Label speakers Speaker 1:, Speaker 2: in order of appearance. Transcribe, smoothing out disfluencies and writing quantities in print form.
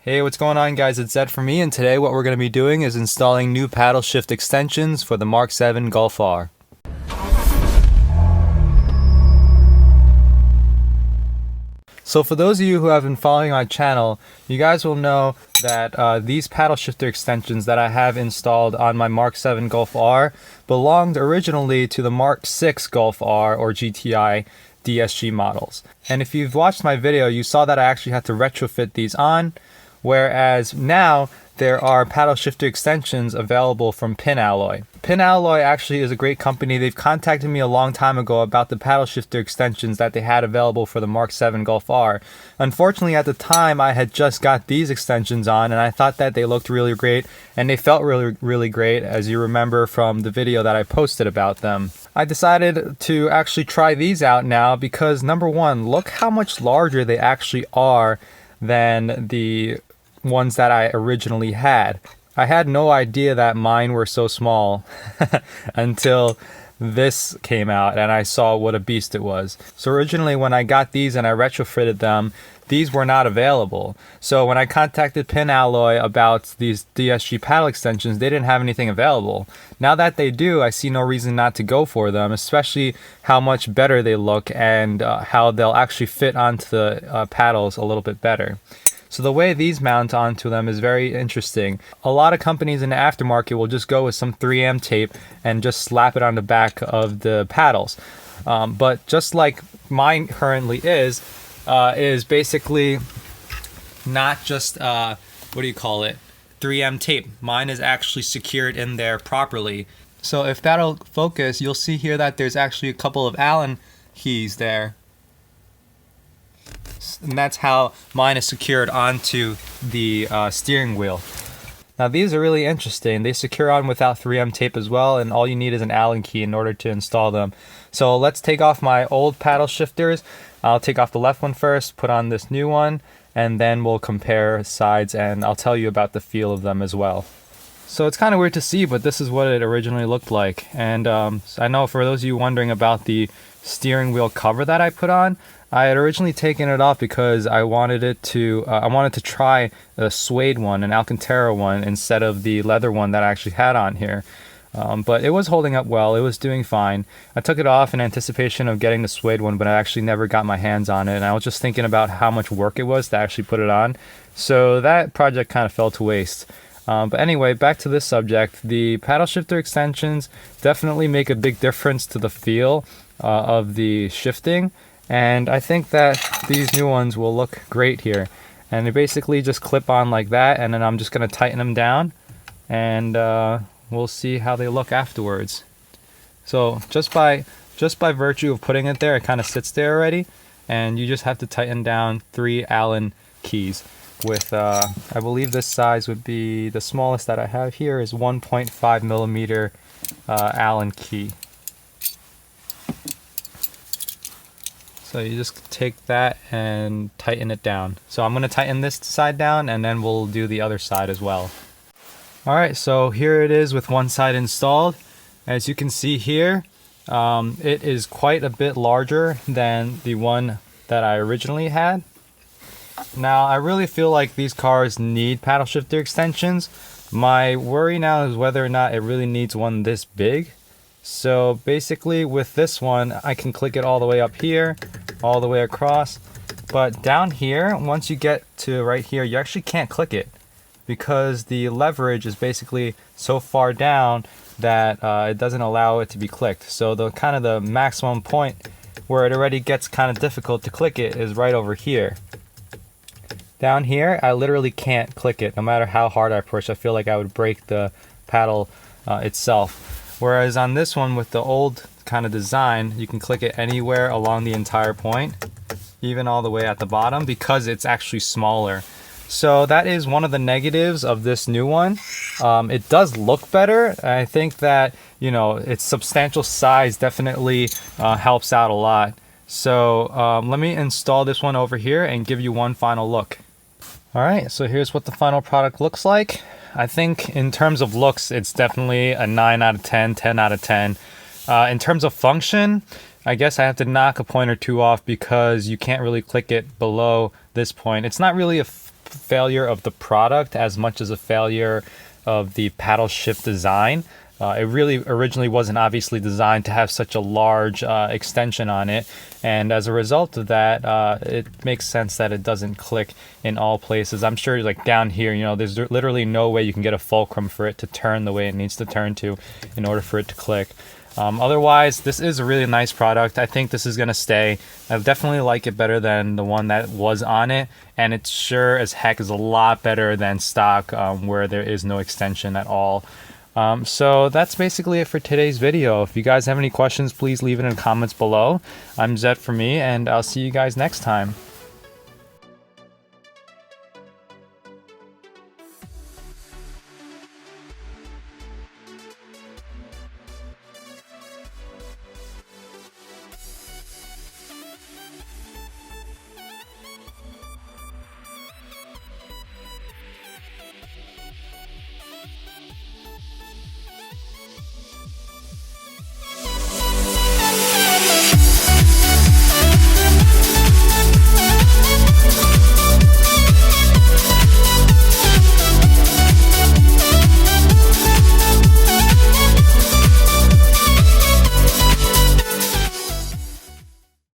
Speaker 1: Hey, what's going on, guys? It's Zed for me, and today what we're going to be doing is installing new paddle shift extensions for the Mark 7 Golf R. So for those of you who have been following my channel, you guys will know that these paddle shifter extensions that I have installed on my Mark 7 Golf R belonged originally to the Mark 6 Golf R or GTI DSG models. And if you've watched my video, you saw that I actually had to retrofit these on, whereas now there are paddle shifter extensions available from Pinalloy. Pinalloy actually is a great company. They've contacted me a long time ago about the paddle shifter extensions that they had available for the Mark 7 Golf R. Unfortunately, at the time, I had just got these extensions on, and I thought that they looked really great, and they felt really great, as you remember from the video that I posted about them. I decided to actually try these out now because, number one, look how much larger they actually are than the ones that I originally had. I had no idea that mine were so small until this came out and I saw what a beast it was. So originally when I got these and I retrofitted them, these were not available. So when I contacted Pinalloy about these DSG paddle extensions, they didn't have anything available. Now that they do, I see no reason not to go for them, especially how much better they look and how they'll actually fit onto the paddles a little bit better. So the way these mount onto them is very interesting. A lot of companies in the aftermarket will just go with some 3M tape and just slap it on the back of the paddles. But just like mine currently is basically not just, 3M tape. Mine is actually secured in there properly. So if that'll focus, you'll see here that there's actually a couple of Allen keys there. And that's how mine is secured onto the steering wheel. Now these are really interesting. They secure on without 3M tape as well, and all you need is an Allen key in order to install them. So let's take off my old paddle shifters. I'll take off the left one first, put on this new one, and then we'll compare sides and I'll tell you about the feel of them as well. So it's kind of weird to see, but this is what it originally looked like. And I know for those of you wondering about the steering wheel cover that I put on, I had originally taken it off because I wanted to try a suede one, an Alcantara one, instead of the leather one that I actually had on here. But it was holding up well. It was doing fine. I took it off in anticipation of getting the suede one, but I actually never got my hands on it. And I was just thinking about how much work it was to actually put it on. So that project kind of fell to waste. But anyway, back to this subject. The paddle shifter extensions definitely make a big difference to the feel of the shifting. And I think that these new ones will look great here. And they basically just clip on like that, and then I'm just going to tighten them down, and we'll see how they look afterwards. So just by virtue of putting it there, it kind of sits there already, and you just have to tighten down 3 Allen keys with, I believe this size would be, the smallest that I have here is 1.5 millimeter Allen key. So you just take that and tighten it down. So I'm going to tighten this side down, and then we'll do the other side as well. Alright, so here it is with one side installed. As you can see here, it is quite a bit larger than the one that I originally had. Now, I really feel like these cars need paddle shifter extensions. My worry now is whether or not it really needs one this big. So basically with this one, I can click it all the way up here, all the way across. But down here, once you get to right here, you actually can't click it because the leverage is basically so far down that it doesn't allow it to be clicked. So the maximum point where it already gets kind of difficult to click it is right over here. Down here, I literally can't click it. No matter how hard I push, I feel like I would break the paddle itself. Whereas on this one with the old kind of design, you can click it anywhere along the entire point, even all the way at the bottom, because it's actually smaller. So that is one of the negatives of this new one. It does look better. I think that, its substantial size definitely helps out a lot. So let me install this one over here and give you one final look. Alright, so here's what the final product looks like. I think in terms of looks, it's definitely a 9 out of 10, 10 out of 10. In terms of function, I guess I have to knock a point or two off because you can't really click it below this point. It's not really a failure of the product as much as a failure of the paddle shift design. It really originally wasn't obviously designed to have such a large extension on it, and as a result of that, it makes sense that it doesn't click in all places. I'm sure like down here, you know, there's literally no way you can get a fulcrum for it to turn the way it needs to turn to in order for it to click. Otherwise, this is a really nice product. I think this is going to stay. I definitely like it better than the one that was on it, and it sure as heck is a lot better than stock, where there is no extension at all. So that's basically it for today's video. If you guys have any questions, please leave it in the comments below. I'm Zed for me, and I'll see you guys next time.